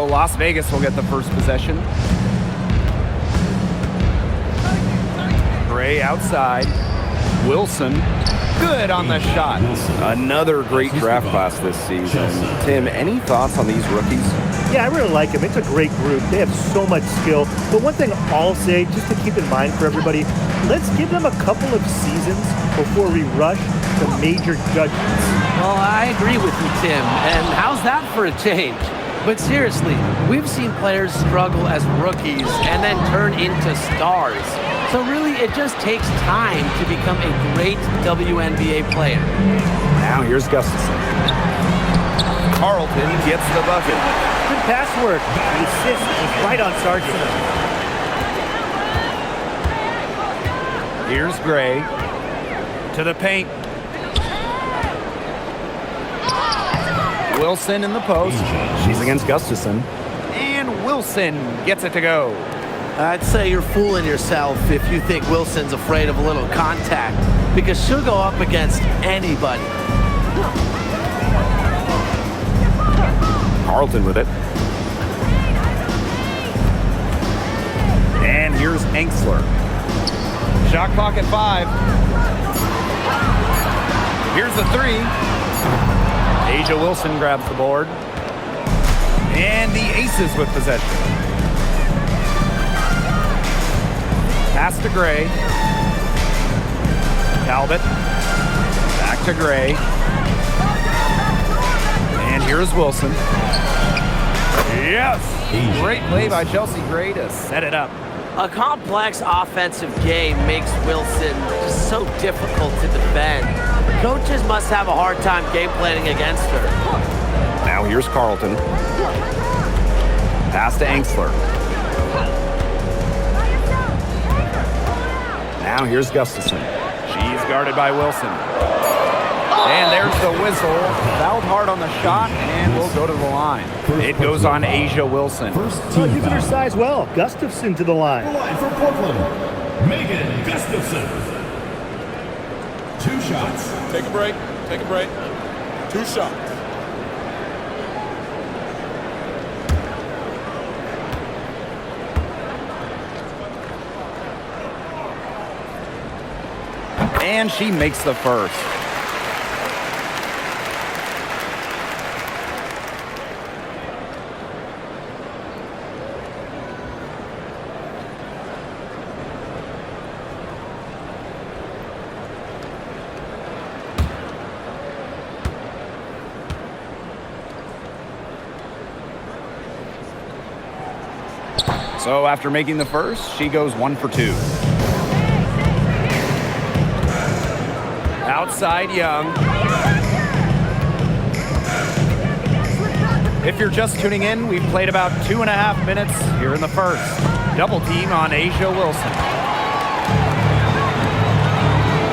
So Las Vegas will get the first possession. Gray outside. Wilson, good on the shot. Another great draft class this season. Tim, any thoughts on these rookies? Yeah, I really like them. It's a great group. They have so much skill. But one thing I'll say, just to keep in mind for everybody, let's give them a couple of seasons before we rush to major judgments. Well, I agree with you, Tim. And how's that for a change? But seriously, we've seen players struggle as rookies and then turn into stars. So really, it just takes time to become a great WNBA player. Now here's Gustafson. Carlton gets the bucket. Good pass work. The assist is right on target. Here's Gray to the paint. Wilson in the post. She's against Gustafson. And Wilson gets it to go. I'd say you're fooling yourself if you think Wilson's afraid of a little contact, because she'll go up against anybody. Carlton with it. And here's Enksler. Shot clock at 5. Here's the 3. Asia Wilson grabs the board. And the Aces with possession. Pass to Gray. Talbot. Back to Gray. And here's Wilson. Yes! Great play by Chelsea Gray to set it up. A complex offensive game makes Wilson just so difficult to defend. Coaches must have a hard time game planning against her. Now here's Carlton. Pass to Enksler. Now here's Gustafson. She's guarded by Wilson. And there's the whistle. Fouled hard on the shot, and we'll go to the line. It goes on Asia Wilson. Well, using her size well. Gustafson to the line. Line for Portland, Megan Gustafson. 2 shots. Take a break. Take a break. 2 shots. And she makes the first. So after making the first, she goes 1 for 2. Outside Young. If you're just tuning in, we've played about 2.5 minutes here in the first. Double team on Asia Wilson.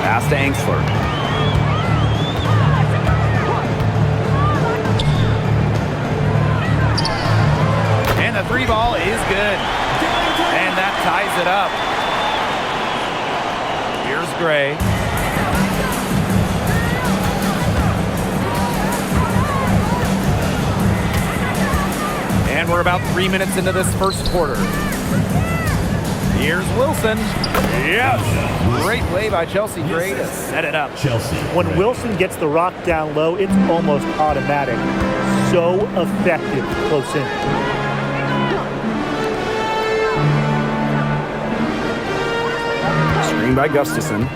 Pass to Enksler. And the 3 ball is good. And that ties it up. Here's Gray. And we're about 3 minutes into this first quarter. Here's Wilson. Yes! Great play by Chelsea Gray to set it up. Chelsea. When Wilson gets the rock down low, it's almost automatic. So effective close in. Screen by Gustafson.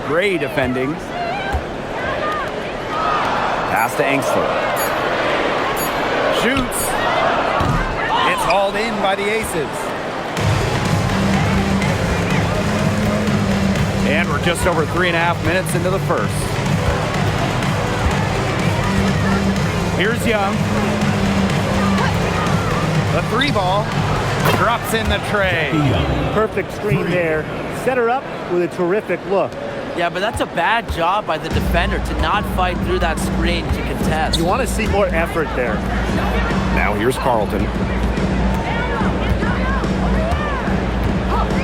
Gray defending. Pass to Enksler. Shoots. It's hauled in by the Aces. And we're just over 3.5 minutes into the first. Here's Young. The 3 ball drops in the tray. Perfect screen there. Set her up with a terrific look. Yeah, but that's a bad job by the defender to not fight through that screen to contest. You want to see more effort there. Now here's Carlton.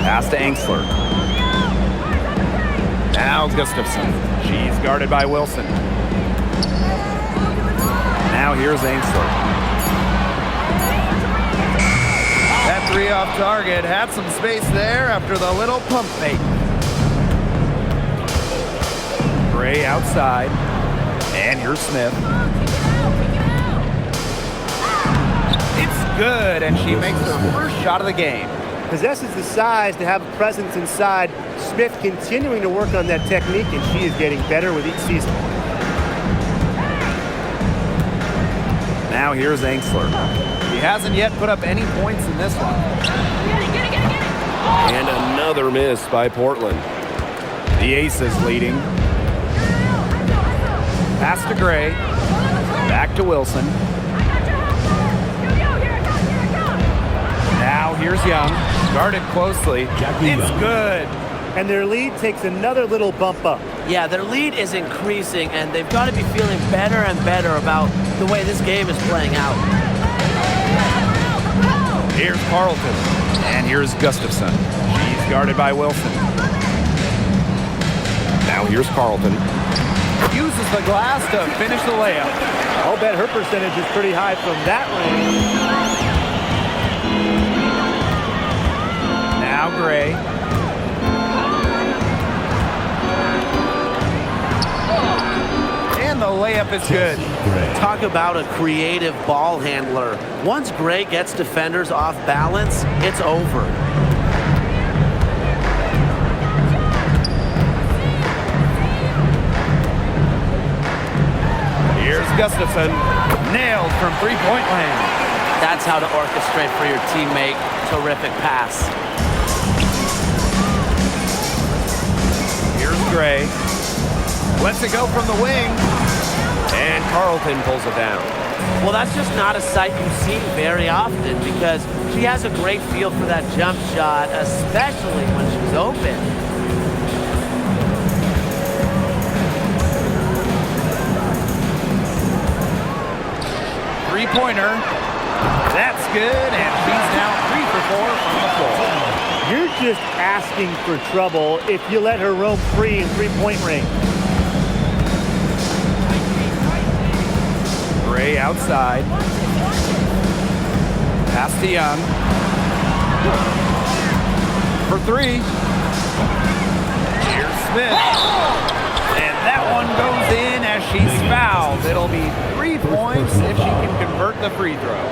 Pass to Enksler. Now Gustafson. She's guarded by Wilson. Now here's Ainsler. That three off target had some space there after the little pump fake. Gray outside. And here's Smith. It's good, and she makes her first shot of the game. Possesses the size to have a presence inside. Smith continuing to work on that technique, and she is getting better with each season. Now here's Ainsler. He hasn't yet put up any points in this one. And another miss by Portland. The Aces leading. Pass to Gray. Back to Wilson. Now here's Young. Guarded closely. It's good. And their lead takes another little bump up. Yeah, their lead is increasing, and they've got to be feeling better and better about the way this game is playing out. Here's Carlton. And here's Gustafson. She's guarded by Wilson. Now here's Carlton. Uses the glass to finish the layup. I'll bet her percentage is pretty high from that range. Now Gray. And the layup is good. Talk about a creative ball handler. Once Gray gets defenders off balance, it's over. Here's Gustafson. Nailed from three-point land. That's how to orchestrate for your teammate. Terrific pass. Here's Gray. Lets it go from the wing. And Carlton pulls it down. Well, that's just not a sight you see very often because she has a great feel for that jump shot, especially when she's open. Three-pointer. That's good, and she's now 3 for 4 from the floor. You're just asking for trouble if you let her roam free in three-point range. Gray outside. Pass to Young. For three. Here's Smith. And that one goes in as she's fouled. It'll be 3 points if she can convert the free throw.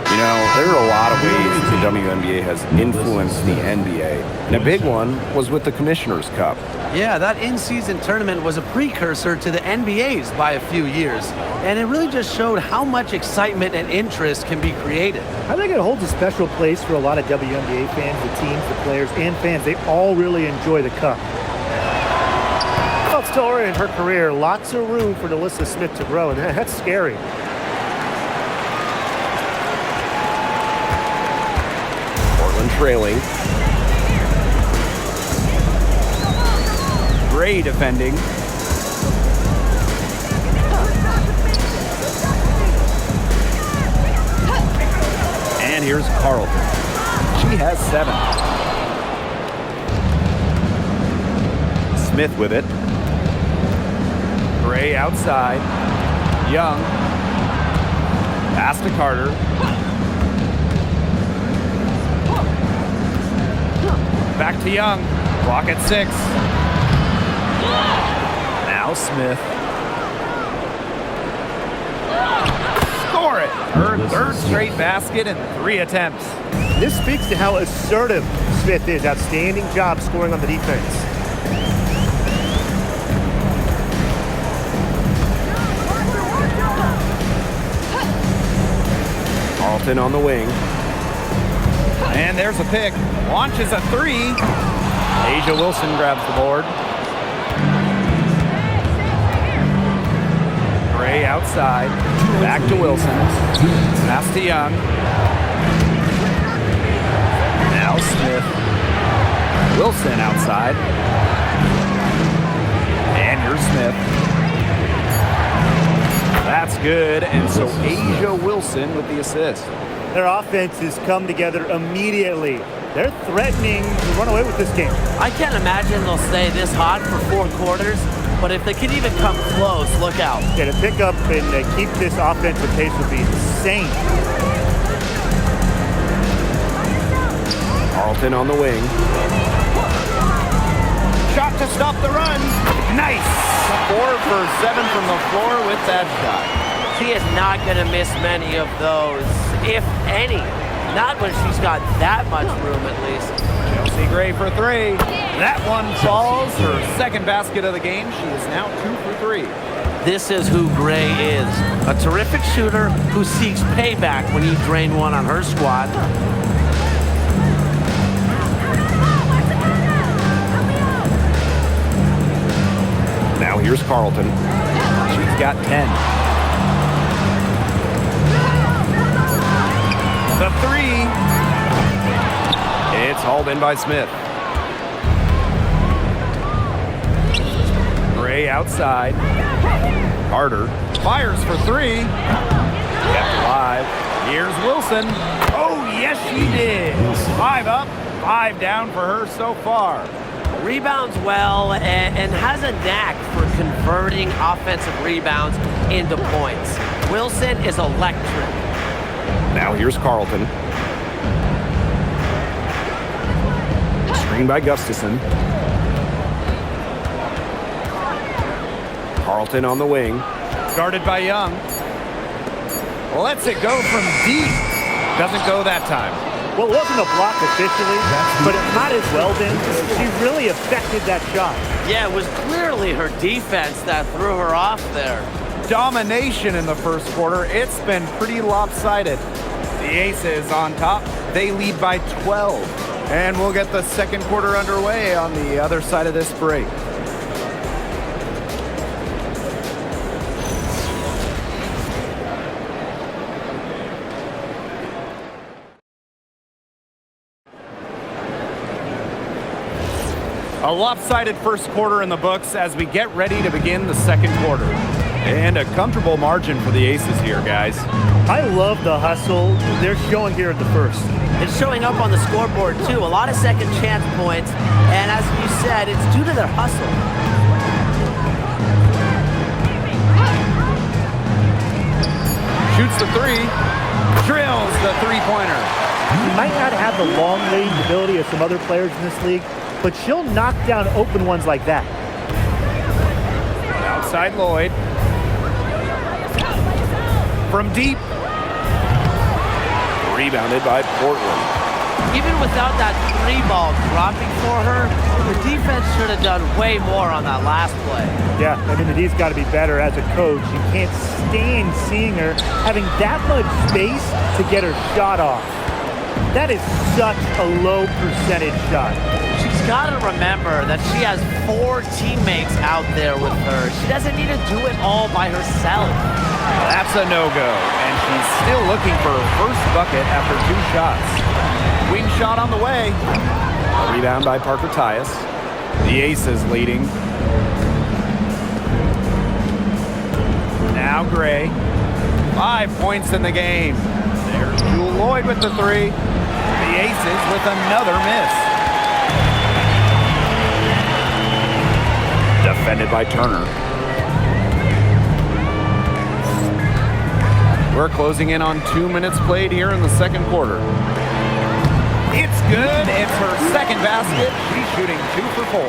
You know, there are a lot of ways the WNBA has influenced the NBA, and a big one was with the Commissioner's Cup. Yeah, that in-season tournament was a precursor to the NBA's by a few years, and it really just showed how much excitement and interest can be created. I think it holds a special place for a lot of WNBA fans, the teams, the players, and fans. They all really enjoy the cup. Well, still early in her career, lots of room for Alyssa Smith to grow, and that's scary. Trailing. Gray defending. And here's Carlton. She has 7. Smith with it. Gray outside. Young. Pass to Carter. Back to Young. Clock at 6. Now Smith. Score it. Her third straight basket in 3 attempts. This speaks to how assertive Smith is. Outstanding job scoring on the defense. Carlton on the wing. And there's a pick. Launches a 3. Asia Wilson grabs the board. Gray outside. Back to Wilson. Pass to Young. Now Smith. Wilson outside. And here's Smith. That's good. And so Asia Wilson with the assist. Their offense has come together immediately. They're threatening to run away with this game. I can't imagine they'll stay this hot for 4 quarters. but if they can even come close, look out. Yeah, to pick up and keep this offensive pace would be insane. Carlton on the wing. Shot to stop the run. Nice. 4 for 7 from the floor with that shot. She is not going to miss many of those, if any. Not when she's got that much room, at least. Chelsea Gray for 3. That one falls. Her second basket of the game. She is now 2 for 3. This is who Gray is. A terrific shooter who seeks payback when you drain one on her squad. Now here's Carlton. She's got 10. The 3. It's hauled in by Smith. Gray outside. Carter fires for 3. Kept alive. Here's Wilson. Oh, yes, she did. 5 up, 5 down for her so far. Rebounds well and has a knack for converting offensive rebounds into points. Wilson is electric. Now here's Carlton. Screen by Gustafson. Carlton on the wing. Guarded by Young. Lets it go from deep. Doesn't go that time. Well, it wasn't a block officially, but it might as well been. She really affected that shot. Yeah, it was clearly her defense that threw her off there. Domination in the first quarter. It's been pretty lopsided. The Aces on top. They lead by 12. And we'll get the second quarter underway on the other side of this break. A lopsided first quarter in the books as we get ready to begin the second quarter. And a comfortable margin for the Aces here, guys. I love the hustle they're showing here at the first. It's showing up on the scoreboard, too. A lot of second chance points. And as you said, it's due to their hustle. Shoots the 3. Drills the three-pointer. She might not have the long range ability of some other players in this league, but she'll knock down open ones like that. Outside Lloyd. From deep. Rebounded by Portland. Even without that 3 ball dropping for her, the defense should have done way more on that last play. Yeah, I mean, the D's got to be better as a coach. You can't stand seeing her having that much space to get her shot off. That is such a low percentage shot. She's got to remember that she has 4 teammates out there with her. She doesn't need to do it all by herself. That's a no-go, and she's still looking for her first bucket after 2 shots. Wing shot on the way. A rebound by Parker Tyus. The Aces leading. Now Gray. 5 points in the game. There's Jewel Lloyd with the 3. The Aces with another miss. Defended by Turner. We're closing in on 2 minutes played here in the second quarter. It's good. It's her second basket. She's shooting 2 for 4.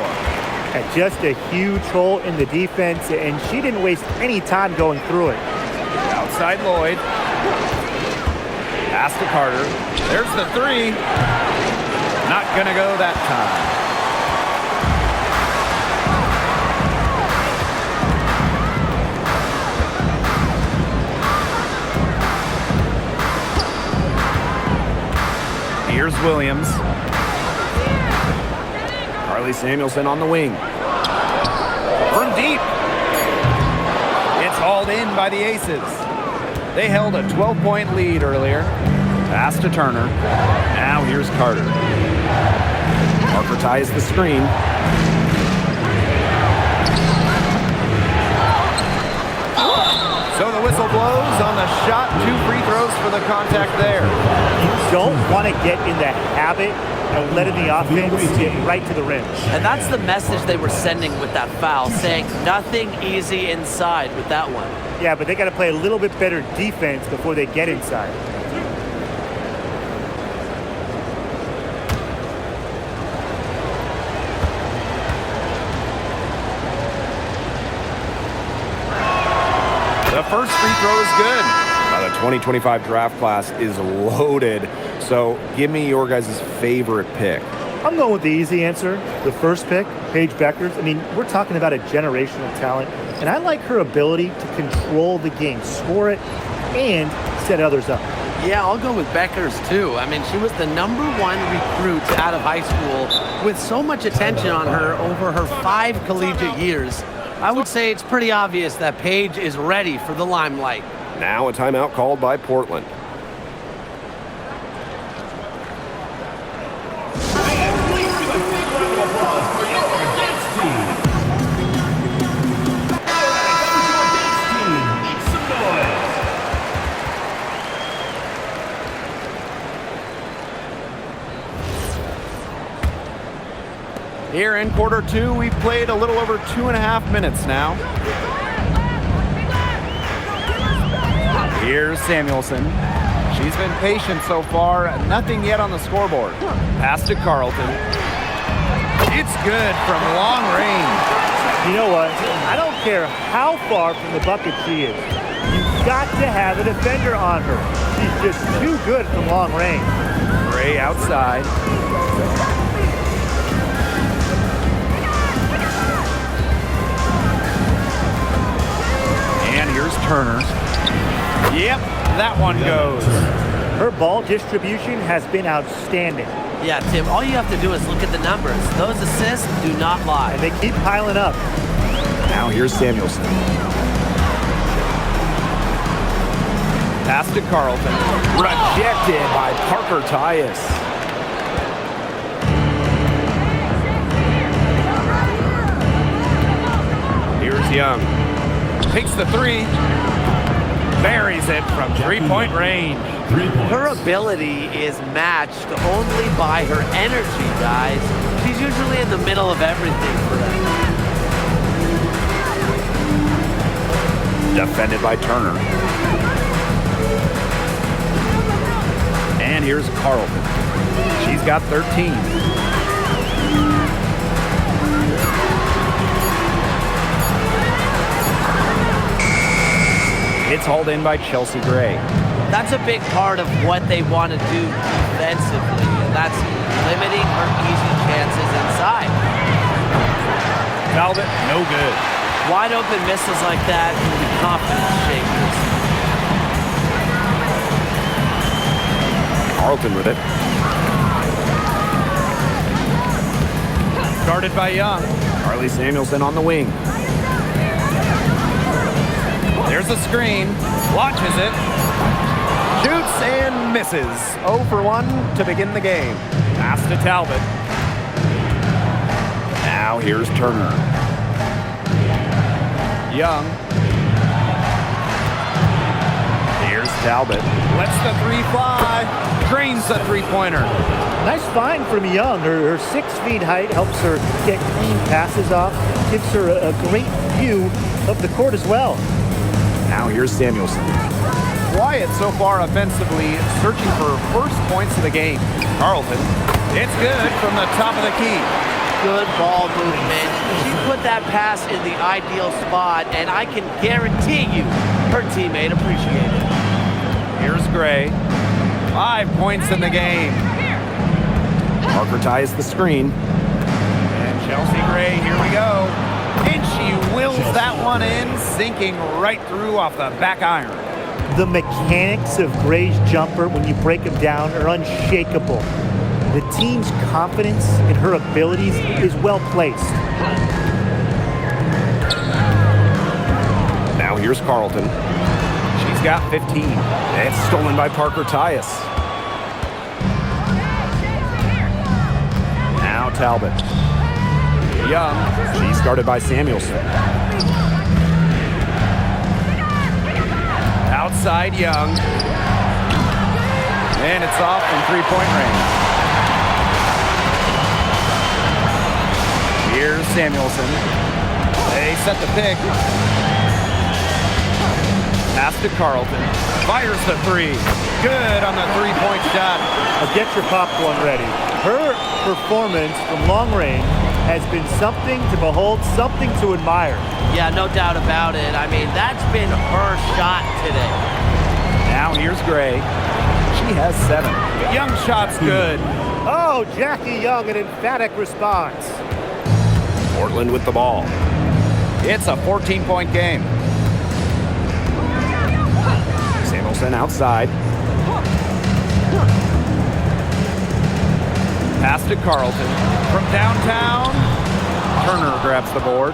And just a huge hole in the defense, and she didn't waste any time going through it. Outside Lloyd. Pass to Carter. There's the 3. Not going to go that time. Here's Williams. Carly Samuelson on the wing. From deep. It's hauled in by the Aces. They held a 12-point lead earlier. Pass to Turner. Now here's Carter. Parker ties the screen. So the whistle blows on the shot. 2 free throws for the contact there. You don't want to get in the habit of letting the offense get right to the rim. And that's the message they were sending with that foul, saying nothing easy inside with that one. Yeah, but they got to play a little bit better defense before they get inside. The first free throw is good. The 2025 draft class is loaded. So give me your guys' favorite pick. I'm going with the easy answer. The first pick, Paige Beckers. I mean, we're talking about a generational talent, and I like her ability to control the game, score it, and set others up. Yeah, I'll go with Beckers too. I mean, she was the #1 recruit out of high school with so much attention on her over her 5 collegiate years. I would say it's pretty obvious that Paige is ready for the limelight. Now a timeout called by Portland. Here in quarter 2, we've played a little over 2.5 minutes now. Here's Samuelson. She's been patient so far. Nothing yet on the scoreboard. Pass to Carlton. It's good from long range. You know what? I don't care how far from the bucket she is. You've got to have a defender on her. She's just too good from long range. Gray outside. And here's Turner. Yep, that one goes. Her ball distribution has been outstanding. Yeah, Tim, all you have to do is look at the numbers. Those assists do not lie. And they keep piling up. Now here's Samuelson. Pass to Carlton. Rejected by Parker Tyus. Here's Young. Takes the three. Buries it from three-point range. Her ability is matched only by her energy, guys. She's usually in the middle of everything for them. Defended by Turner. And here's Carlton. She's got 13. It's hauled in by Chelsea Gray. That's a big part of what they want to do defensively, and that's limiting her easy chances inside. Talbot, no good. Wide open misses like that can be confidence shakers. Carlton with it. Guarded by Young. Carly Samuelson on the wing. There's a screen. Launches it. Shoots and misses. 0 for 1 to begin the game. Pass to Talbot. Now here's Turner. Young. Here's Talbot. Lets the three fly. Drains the three-pointer. Nice find from Young. Her 6 feet height helps her get clean passes off. Gives her a great view of the court as well. Now here's Samuelson. Quiet so far offensively, searching for first points of the game. Carlton. It's good from the top of the key. Good ball movement. She put that pass in the ideal spot, and I can guarantee you her teammate appreciated it. Here's Gray. 5 points in the game. Parker ties the screen. And Chelsea Gray, here we go. And she wills that one in, sinking right through off the back iron. The mechanics of Gray's jumper, when you break them down, are unshakable. The team's confidence in her abilities is well placed. Now here's Carlton. She's got 15. It's stolen by Parker Tyus. Now Talbot. Young. She's guarded by Samuelson. Outside Young. And it's off from three-point range. Here's Samuelson. They set the pick. Pass to Carlton. Fires the three. Good on the three-point shot. Now get your popcorn ready. Her performance from long range has been something to behold, something to admire. Yeah, no doubt about it. I mean, that's been her shot today. Now here's Gray. She has 7. Young shot's good. Oh, Jackie Young, an emphatic response. Portland with the ball. It's a 14-point game. Samuelson outside. Pass to Carlton. From downtown, Turner grabs the board.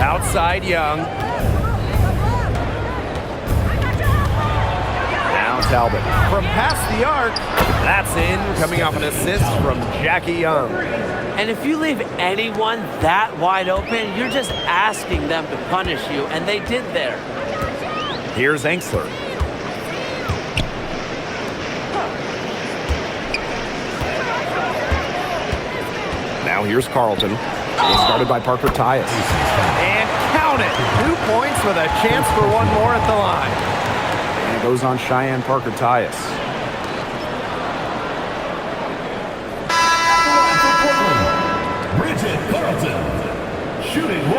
Outside Young. Now Talbot. From past the arc, that's in, coming off an assist from Jackie Young. And if you leave anyone that wide open, you're just asking them to punish you, and they did there. Here's Angsler. Now here's Carlton. He's guarded by Parker Tyus. And count it. 2 points with a chance for one more at the line. And it goes on Cheyenne Parker Tyus. Bridget Carlton, shooting 1.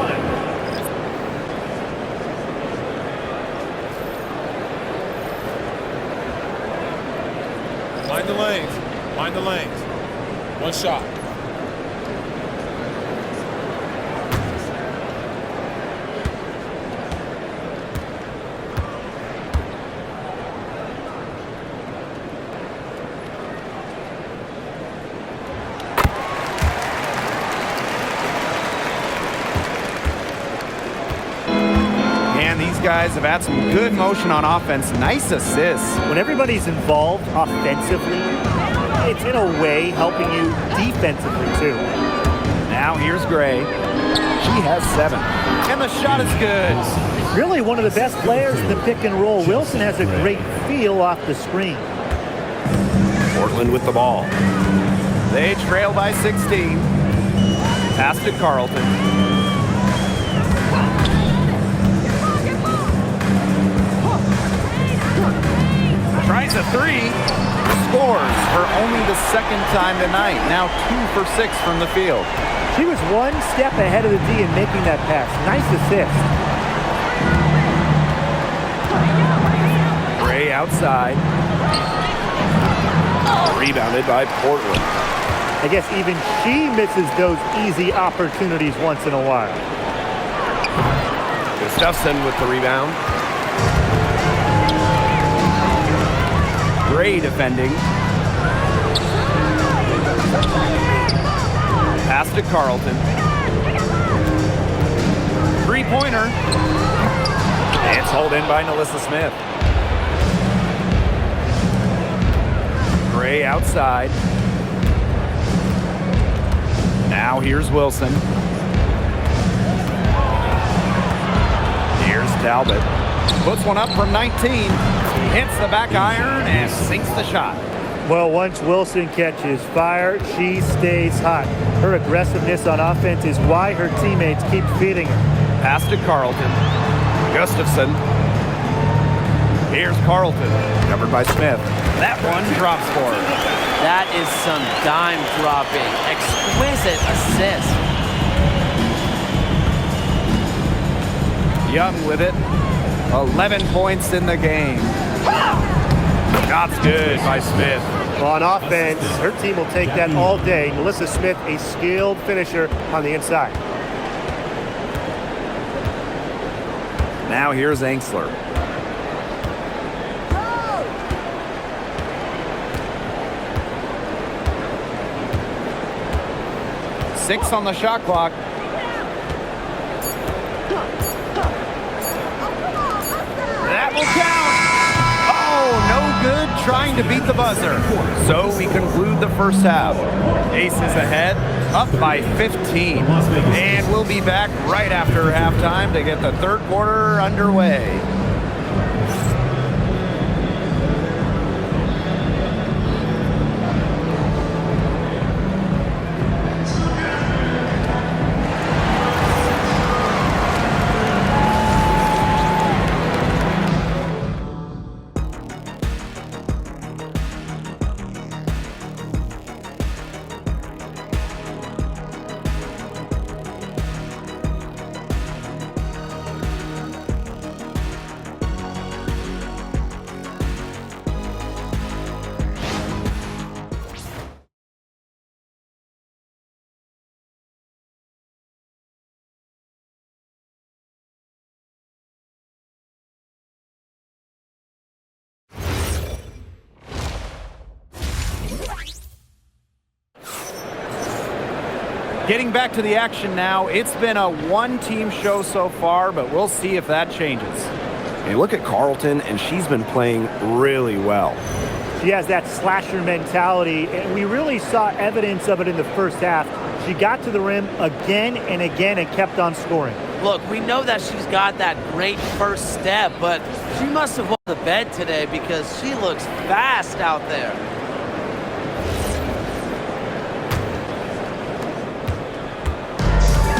Mind the lanes. Mind the lanes. One shot. Guys have had some good motion on offense. Nice assists. When everybody's involved offensively, it's in a way helping you defensively too. Now here's Gray. She has 7. And the shot is good. Really one of the best players in the pick and roll. Wilson has a great feel off the screen. Portland with the ball. They trail by 16. Pass to Carlton. Tries a 3, scores for only the 2nd time tonight. Now 2 for 6 from the field. She was one step ahead of the D in making that pass. Nice assist. Gray outside. Rebounded by Portland. I guess even she misses those easy opportunities once in a while. Gustafson with the rebound. Gray defending. Pass to Carlton. 3-pointer. It's hauled in by Nalissa Smith. Gray outside. Now here's Wilson. Here's Talbot. Puts one up from 19. Hits the back iron and sinks the shot. Well, once Wilson catches fire, she stays hot. Her aggressiveness on offense is why her teammates keep feeding her. Pass to Carlton. Gustafson. Here's Carlton. Covered by Smith. That one drops for her. That is some dime dropping. Exquisite assist. Young with it. 11 points in the game. Shot's good by Smith. On offense, her team will take that all day. Nalissa Smith, a skilled finisher on the inside. Now here's Angsler. Six on the shot clock. That will count. Oh, no good trying to beat the buzzer. So we conclude the first half. Aces ahead, up by 15. And we'll be back right after halftime to get the third quarter underway. Getting back to the action now, it's been a one-team show so far, but we'll see if that changes. Hey, look at Carlton, and she's been playing really well. She has that slasher mentality, and we really saw evidence of it in the first half. She got to the rim again and again and kept on scoring. Look, we know that she's got that great first step, but she must have won the bed today because she looks fast out there.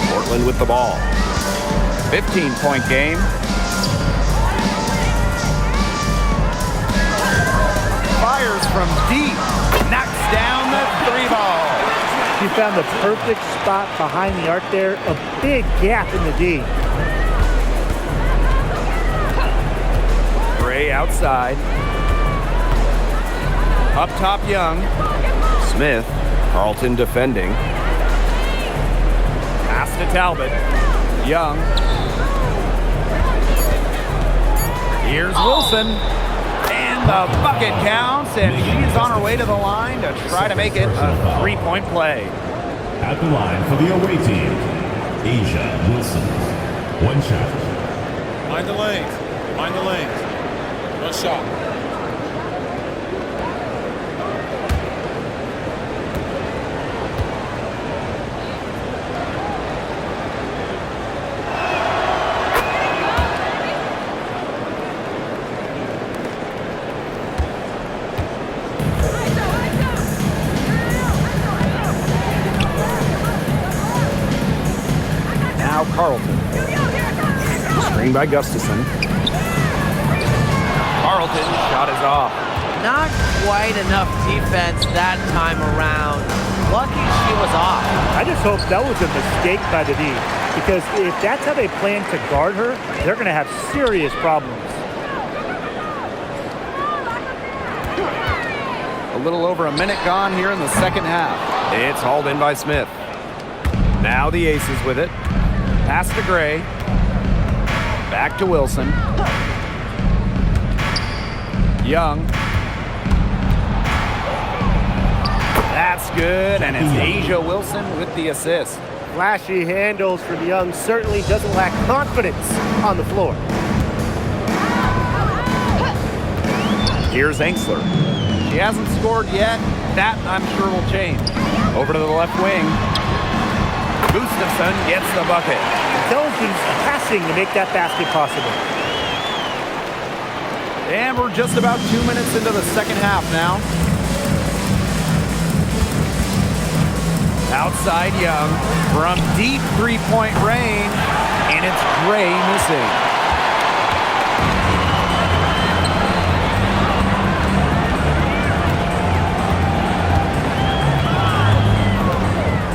Portland with the ball. 15-point game. Fires from deep. Knocks down the three ball. She found the perfect spot behind the arc there. A big gap in the D. Gray outside. Up top, Young. Smith, Carlton defending. Pass to Talbot. Young. Here's Wilson. And the bucket counts, and she's on her way to the line to try to make it a three-point play. At the line for the away team, Asia Wilson. One shot. Mind the lanes. Mind the lanes. One shot. Now Carlton. Screen by Gustafson. Carlton shot is off. Not quite enough defense that time around. Lucky she was off. I just hope that was a mistake by the D, because if that's how they plan to guard her, they're going to have serious problems. A little over a minute gone here in the second half. It's hauled in by Smith. Now the Aces with it. Pass to Gray. Back to Wilson. Young. That's good, and it's Asia Wilson with the assist. Flashy handles from Young, certainly doesn't lack confidence on the floor. Here's Enksler. She hasn't scored yet. That, I'm sure, will change. Over to the left wing. Gustafson gets the bucket. Intelligent passing to make that basket possible. And we're just about 2 minutes into the second half now. Outside Young from deep three-point range, and it's Gray missing.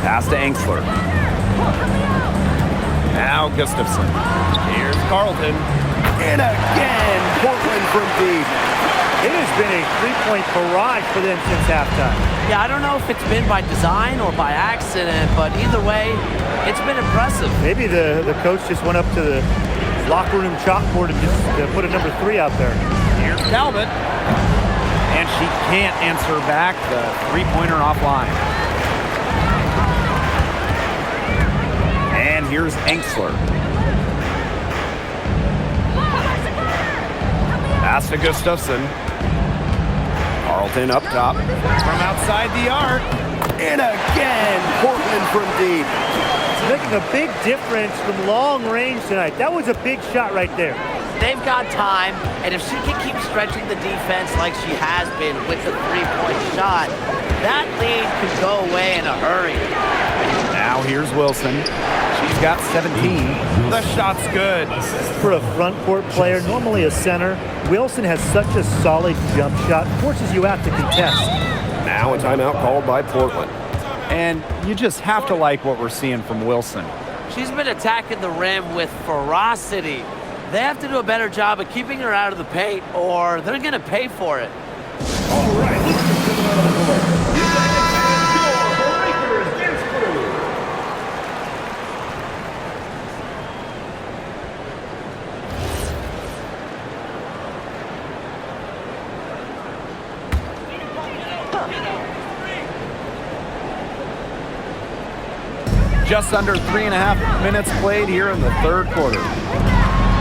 Pass to Enksler. Now Gustafson. Here's Carlton. And again, Portland from deep. It has been a three-point barrage for them since halftime. Yeah, I don't know if it's been by design or by accident, but either way, it's been impressive. Maybe the coach just went up to the locker room chalkboard and just put a number 3 out there. Here's Talbot. And she can't answer back the three-pointer offline. And here's Enksler. Pass to Gustafson. Carlton up top. From outside the arc. And again, Portland from deep. It's making a big difference from long range tonight. That was a big shot right there. They've got time, and if she can keep stretching the defense like she has been with the three-point shot, that lead could go away in a hurry. Now here's Wilson. She's got 17. The shot's good. For a front court player, normally a center, Wilson has such a solid jump shot, forces you out to contest. Now a timeout called by Portland. And you just have to like what we're seeing from Wilson. She's been attacking the rim with ferocity. They have to do a better job of keeping her out of the paint, or they're going to pay for it. All right, let's get them out of the court. Your Lakers dance crew. just under 3.5 minutes played here in the third quarter.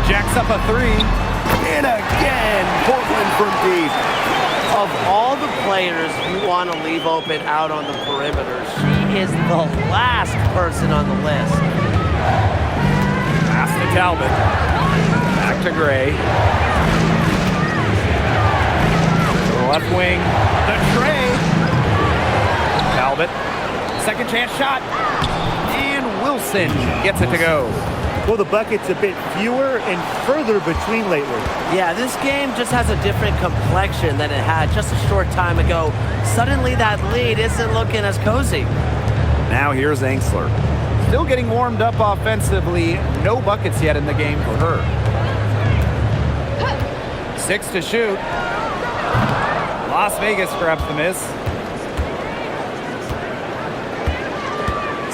Jacks up a three. And again, Portland from deep. Of all the players you want to leave open out on the perimeter, she is the last person on the list. Pass to Talbot. Back to Gray. To the left wing. The tray. Talbot. Second chance shot. And Wilson gets it to go. Well, the bucket's a bit fewer and further between lately. Yeah, this game just has a different complexion than it had just a short time ago. Suddenly that lead isn't looking as cozy. Now here's Angsler. Still getting warmed up offensively. No buckets yet in the game for her. 6 to shoot. Las Vegas grabs the miss.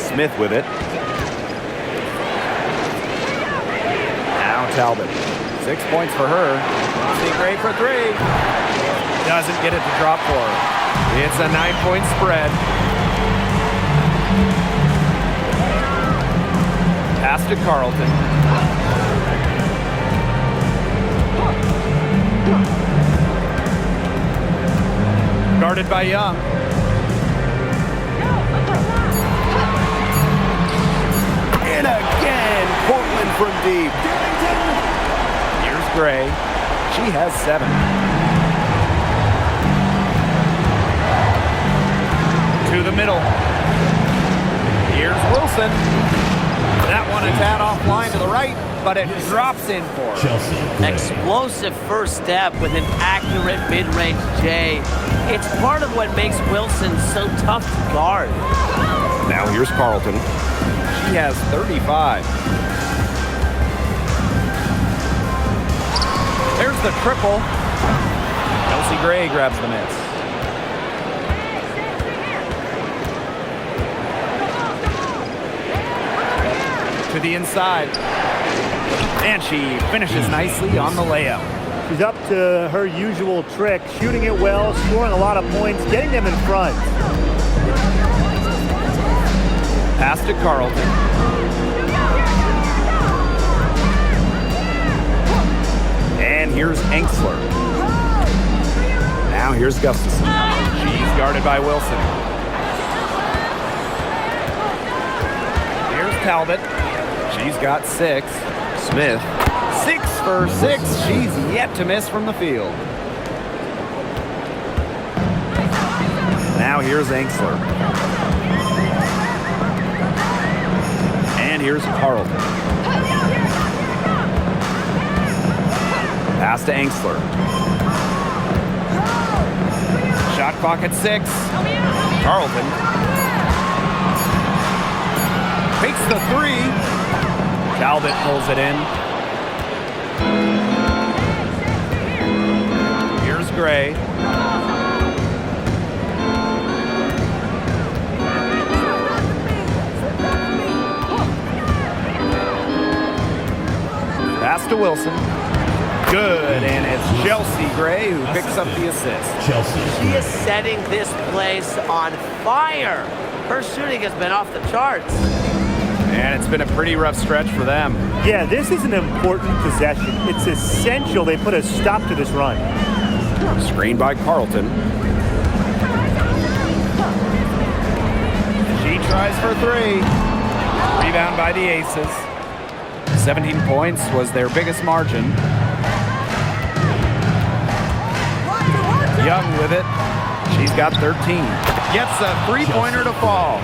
Smith with it. Now Talbot. 6 points for her. See Gray for three. Doesn't get it to drop for her. It's a 9-point spread. Pass to Carlton. Guarded by Young. And again, Portland from deep. Here's Gray. She has 7. To the middle. Here's Wilson. That one a tad offline to the right, but it drops in for her. Chelsea. Explosive first step with an accurate mid-range J. It's part of what makes Wilson so tough to guard. Now here's Carlton. She has 35. There's the triple. Chelsea Gray grabs the miss. To the inside. And she finishes nicely on the layup. She's up to her usual trick, shooting it well, scoring a lot of points, getting them in front. Pass to Carlton. And here's Angsler. Now here's Gustafson. She's guarded by Wilson. Here's Talbot. She's got 6. Smith. 6 for 6. She's yet to miss from the field. Now here's Angsler. And here's Carlton. Pass to Angsler. Shot clock at 6. Carlton takes the 3. Talbot pulls it in. Here's Gray. Pass to Wilson. Good, and it's Chelsea Gray who picks up the assist. Chelsea. She is setting this place on fire. Her shooting has been off the charts. And it's been a pretty rough stretch for them. Yeah, this is an important possession. It's essential they put a stop to this run. Screened by Carlton. She tries for 3. Rebound by the Aces. 17 points was their biggest margin. Young with it. She's got 13. Gets a 3-pointer to fall.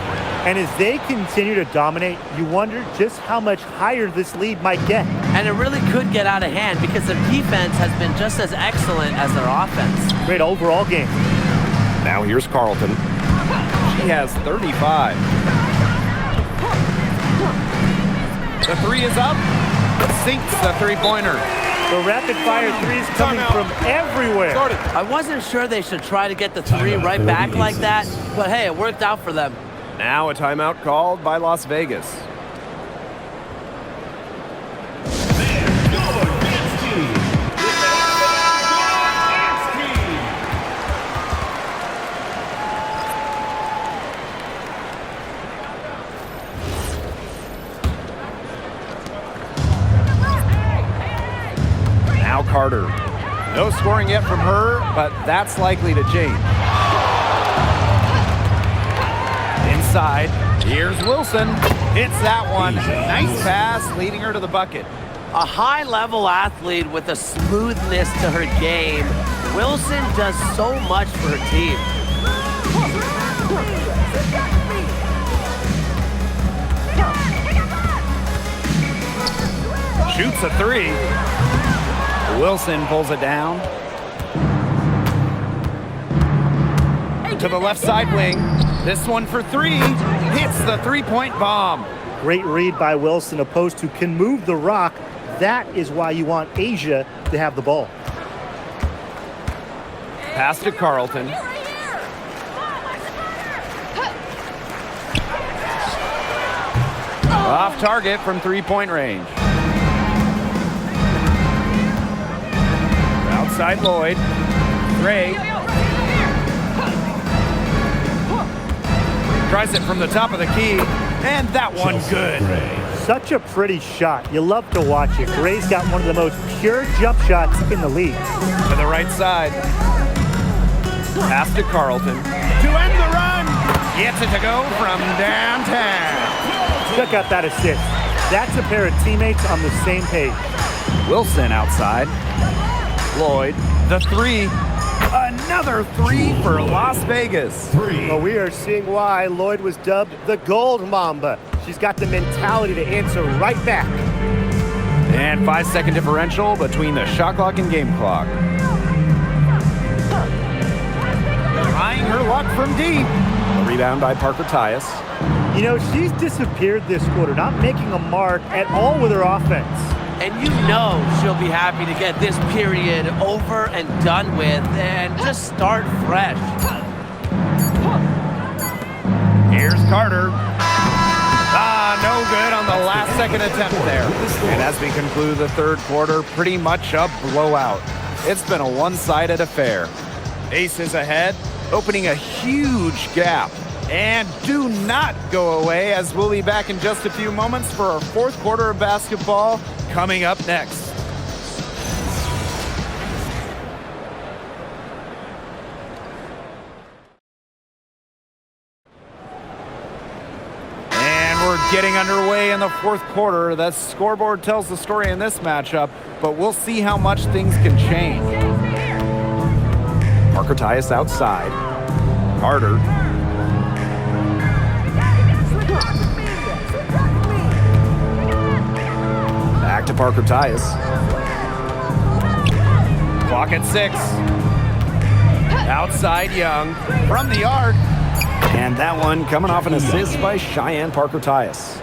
And as they continue to dominate, you wonder just how much higher this lead might get. And it really could get out of hand because their defense has been just as excellent as their offense. Great overall game. Now here's Carlton. She has 35. The 3 is up. Sinks the 3-pointer. The rapid-fire threes coming from everywhere. I wasn't sure they should try to get the 3 right back like that, but hey, it worked out for them. Now a timeout called by Las Vegas. Carter. No scoring yet from her, but that's likely to change. Inside, here's Wilson. Hits that one. Nice pass, leading her to the bucket. A high-level athlete with a smoothness to her game. Wilson does so much for her team. Shoots a three. Wilson pulls it down. To the left side wing. This one for three. Hits the three-point bomb. Great read by Wilson, opposed to can move the rock. That is why you want Asia to have the ball. Pass to Carlton. Off target from three-point range. Outside Lloyd. Gray. Tries it from the top of the key, and that one good. Such a pretty shot. You love to watch it. Gray's got one of the most pure jump shots in the league. To the right side. Pass to Carlton. To end the run. Gets it to go from downtown. Check out that assist. That's a pair of teammates on the same page. Wilson outside. Lloyd. The three. Another three for Las Vegas. Well, we are seeing why Lloyd was dubbed the Gold Mamba. She's got the mentality to answer right back. And 5-second differential between the shot clock and game clock. Trying her luck from deep. A rebound by Parker Tyus. You know, she's disappeared this quarter, not making a mark at all with her offense. And you know she'll be happy to get this period over and done with and just start fresh. Here's Carter. No good on the last second attempt there. And as we conclude the third quarter, pretty much a blowout. It's been a one-sided affair. Aces ahead, opening a huge gap. And do not go away, as we'll be back in just a few moments for our fourth quarter of basketball coming up next. And we're getting underway in the fourth quarter. The scoreboard tells the story in this matchup, but we'll see how much things can change. Parker Tyus outside. Carter. Back to Parker Tyus. Clock at 6. Outside Young from the arc. And that one coming off an assist by Cheyenne Parker Tyus.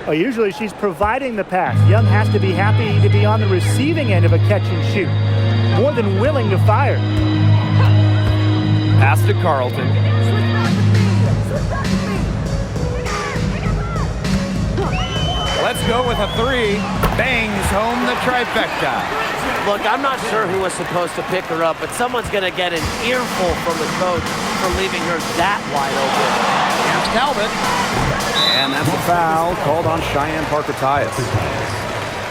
Well, usually she's providing the pass. Young has to be happy to be on the receiving end of a catch and shoot. More than willing to fire. Pass to Carlton. Let's go with a three. Bangs home the trifecta. Look, I'm not sure who was supposed to pick her up, but someone's going to get an earful from the coach for leaving her that wide open. Here's Talbot. And that's a foul called on Cheyenne Parker Tyus.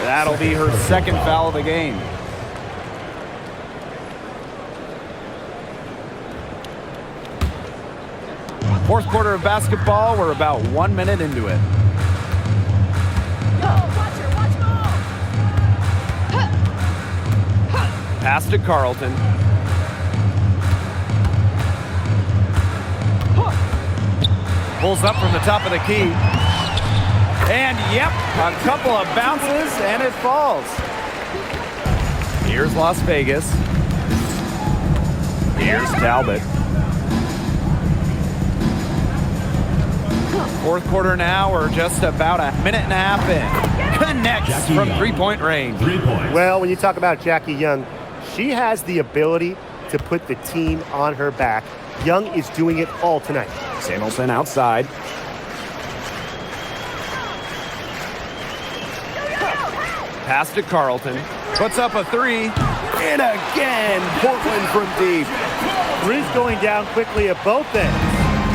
That'll be her second foul of the game. Fourth quarter of basketball, we're about 1 minute into it. Pass to Carlton. Pulls up from the top of the key. And yep, a couple of bounces and it falls. Here's Las Vegas. Here's Talbot. Fourth quarter now, we're just about a minute and a half in. Connects from three-point range. 3 points. Well, when you talk about Jackie Young, she has the ability to put the team on her back. Young is doing it all tonight. Samuelson outside. Pass to Carlton. Puts up a three. And again, Portland from deep. Three's going down quickly at both ends.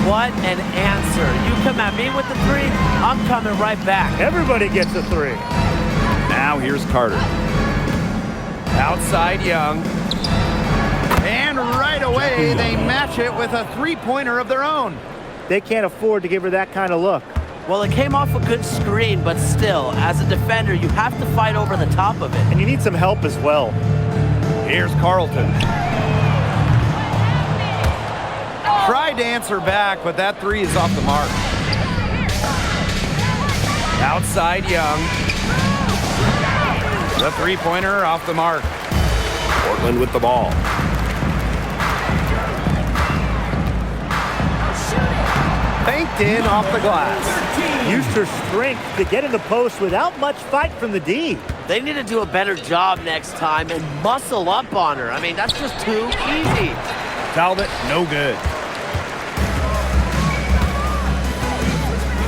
What an answer. You come at me with the three, I'm coming right back. Everybody gets a three. Now here's Carter. Outside Young. And right away, they match it with a three-pointer of their own. They can't afford to give her that kind of look. Well, it came off a good screen, but still, as a defender, you have to fight over the top of it. And you need some help as well. Here's Carlton. Tried to answer back, but that three is off the mark. Outside Young. The three-pointer off the mark. Portland with the ball. Banked in off the glass. Used her strength to get in the post without much fight from the D. They need to do a better job next time and muscle up on her. I mean, that's just too easy. Talbot, no good.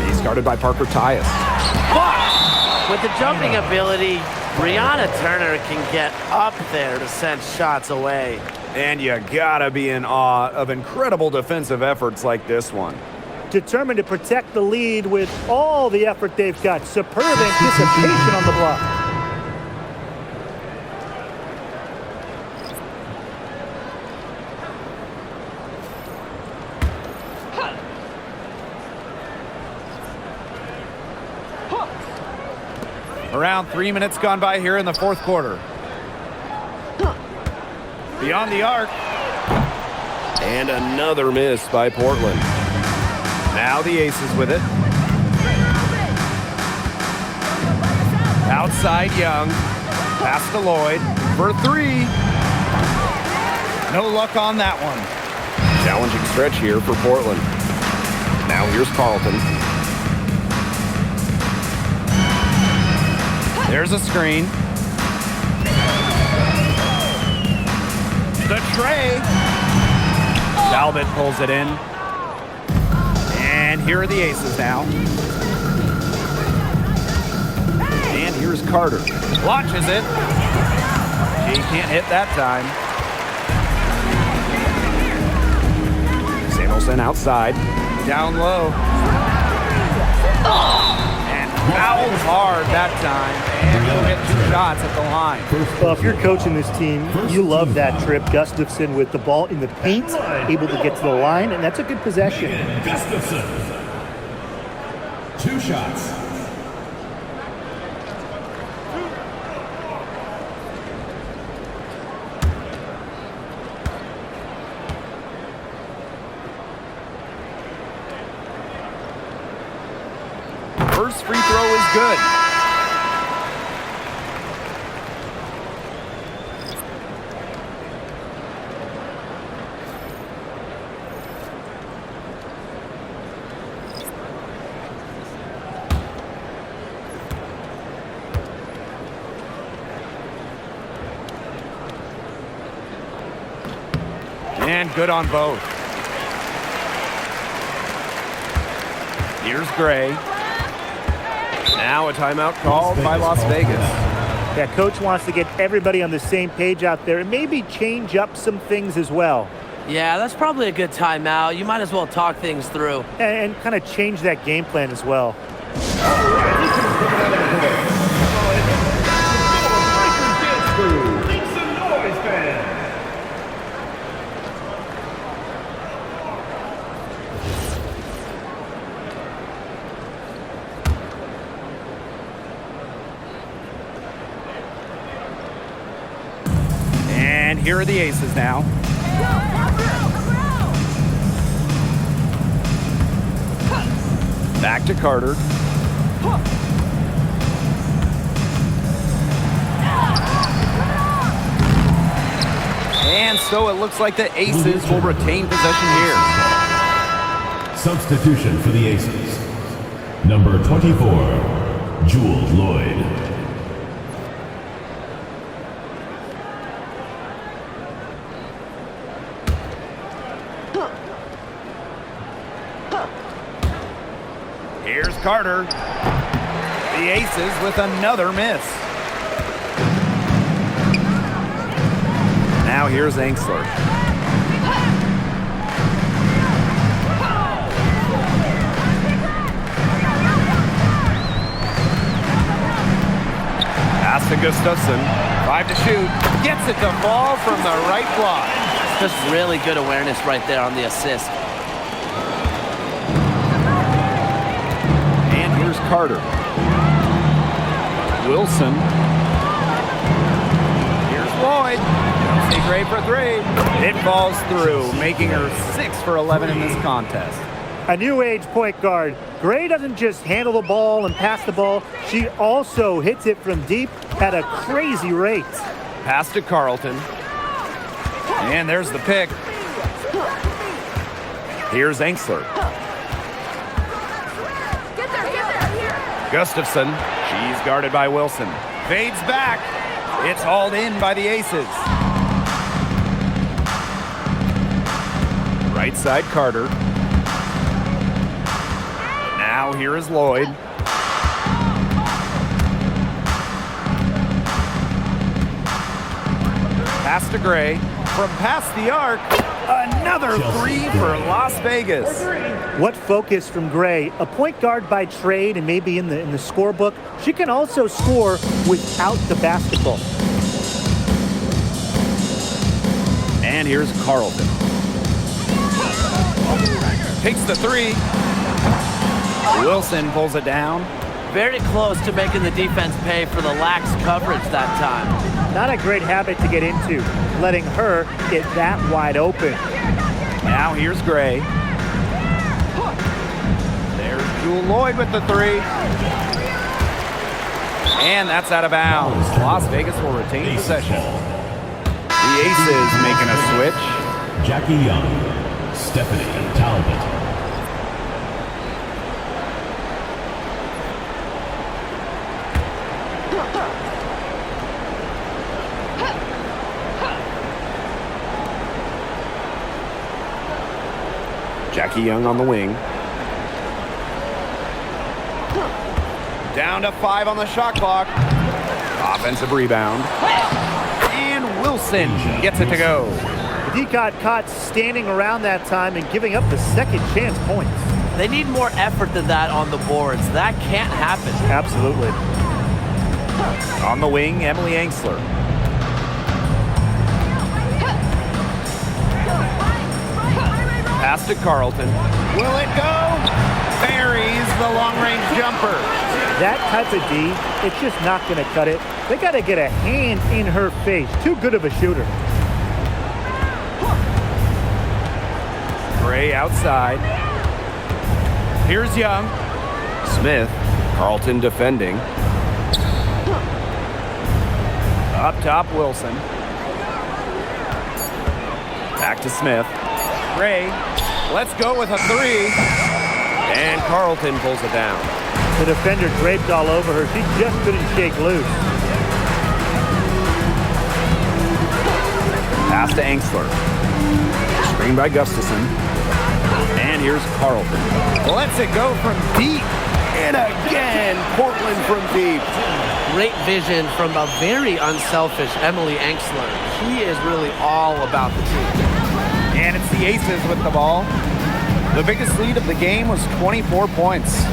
He's guarded by Parker Tyus. With the jumping ability, Brianna Turner can get up there to send shots away. And you gotta be in awe of incredible defensive efforts like this one. Determined to protect the lead with all the effort they've got. Superb anticipation on the block. Around 3 minutes gone by here in the fourth quarter. Beyond the arc. And another miss by Portland. Now the Aces with it. Outside Young. Pass to Lloyd for three. No luck on that one. Challenging stretch here for Portland. Now here's Carlton. There's a screen. The tray. Talbot pulls it in. And here are the Aces now. And here's Carter. Launches it. She can't hit that time. Samuelson outside. Down low. And fouled hard that time. And he'll get 2 shots at the line. Well, if you're coaching this team, you love that trip. Gustafson with the ball in the paint, able to get to the line, and that's a good possession. Gustafson. 2 shots. First free throw is good. And good on both. Here's Gray. Now a timeout called by Las Vegas. Yeah, coach wants to get everybody on the same page out there and maybe change up some things as well. Yeah, that's probably a good timeout. You might as well talk things through. And kind of change that game plan as well. Make some noise, fans. And here are the Aces now. Back to Carter. And so it looks like the Aces will retain possession here. Substitution for the Aces. Number 24, Jewel Lloyd. Here's Carter. The Aces with another miss. Now here's Angsler. Pass to Gustafson. 5 to shoot. Gets it to fall from the right block. Just really good awareness right there on the assist. And here's Carter. Wilson. Here's Lloyd. Chelsea Gray for 3. It falls through, making her 6 for 11 in this contest. A new age point guard. Gray doesn't just handle the ball and pass the ball. She also hits it from deep at a crazy rate. Pass to Carlton. And there's the pick. Here's Angsler. Gustafson. She's guarded by Wilson. Fades back. It's hauled in by the Aces. Right side Carter. Now here is Lloyd. Pass to Gray. From past the arc, another 3 for Las Vegas. What focus from Gray, a point guard by trade and maybe in the scorebook. She can also score without the basketball. And here's Carlton. Takes the 3. Wilson pulls it down. Very close to making the defense pay for the lax coverage that time. Not a great habit to get into, letting her get that wide open. Now here's Gray. There's Jewel Lloyd with the 3. And that's out of bounds. Las Vegas will retain possession. The Aces making a switch. Jackie Young, Stephanie Talbot. Jackie Young on the wing. Down to 5 on the shot clock. Offensive rebound. And Wilson gets it to go. He got caught standing around that time and giving up the second chance points. They need more effort than that on the boards. That can't happen. Absolutely. On the wing, Emily Angsler. Pass to Carlton. Will it go? Buries the long-range jumper. That type of D, it's just not going to cut it. They got to get a hand in her face. Too good of a shooter. Gray outside. Here's Young. Smith. Carlton defending. Up top, Wilson. Back to Smith. Gray. Let's go with a 3. And Carlton pulls it down. The defender draped all over her. She just couldn't shake loose. Pass to Angsler. Screen by Gustafson. And here's Carlton. Lets it go from deep. And again, Portland from deep. Great vision from a very unselfish Emily Angsler. She is really all about the team. And it's the Aces with the ball. The biggest lead of the game was 24 points. 2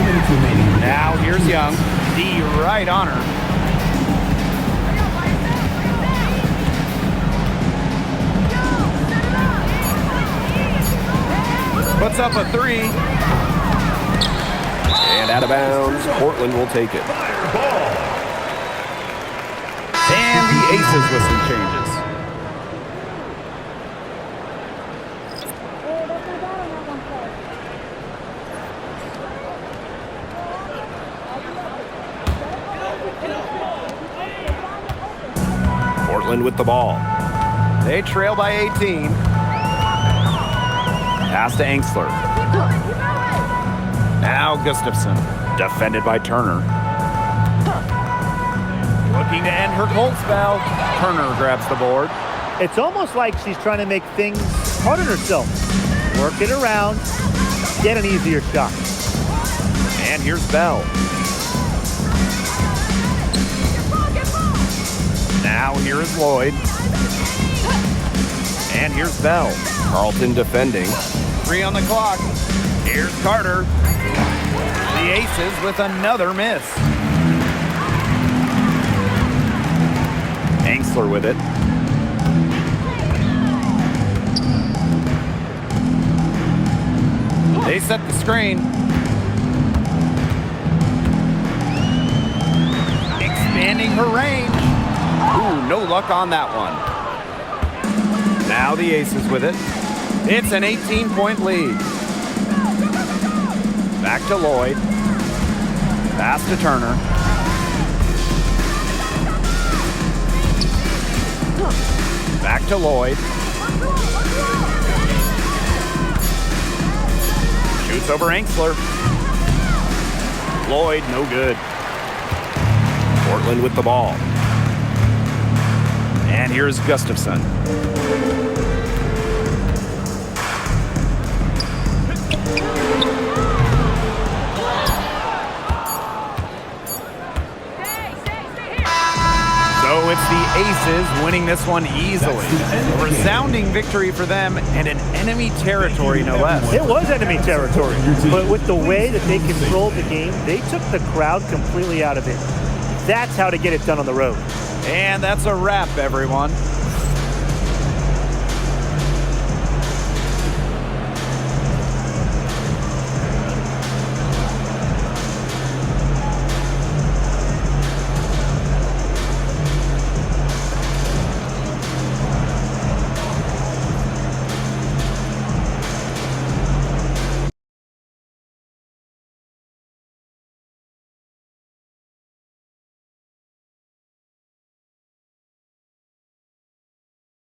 minutes remaining. Now here's Young. D right on her. Puts up a 3. And out of bounds. Portland will take it. Ball. And the Aces with some changes. Portland with the ball. They trail by 18. Pass to Angsler. Now Gustafson. Defended by Turner. Looking to end her cold spell. Turner grabs the board. It's almost like she's trying to make things hard on herself. Work it around, get an easier shot. And here's Bell. Now here is Lloyd. And here's Bell. Carlton defending. 3 on the clock. Here's Carter. The Aces with another miss. Angsler with it. They set the screen. Expanding her range. Ooh, no luck on that one. Now the Aces with it. It's an 18-point lead. Back to Lloyd. Pass to Turner. Back to Lloyd. Shoots over Angsler. Lloyd, no good. Portland with the ball. And here's Gustafson. So it's the Aces winning this one easily. A resounding victory for them and an enemy territory, no less. It was enemy territory, but with the way that they controlled the game, they took the crowd completely out of it. That's how to get it done on the road. And that's a wrap, everyone.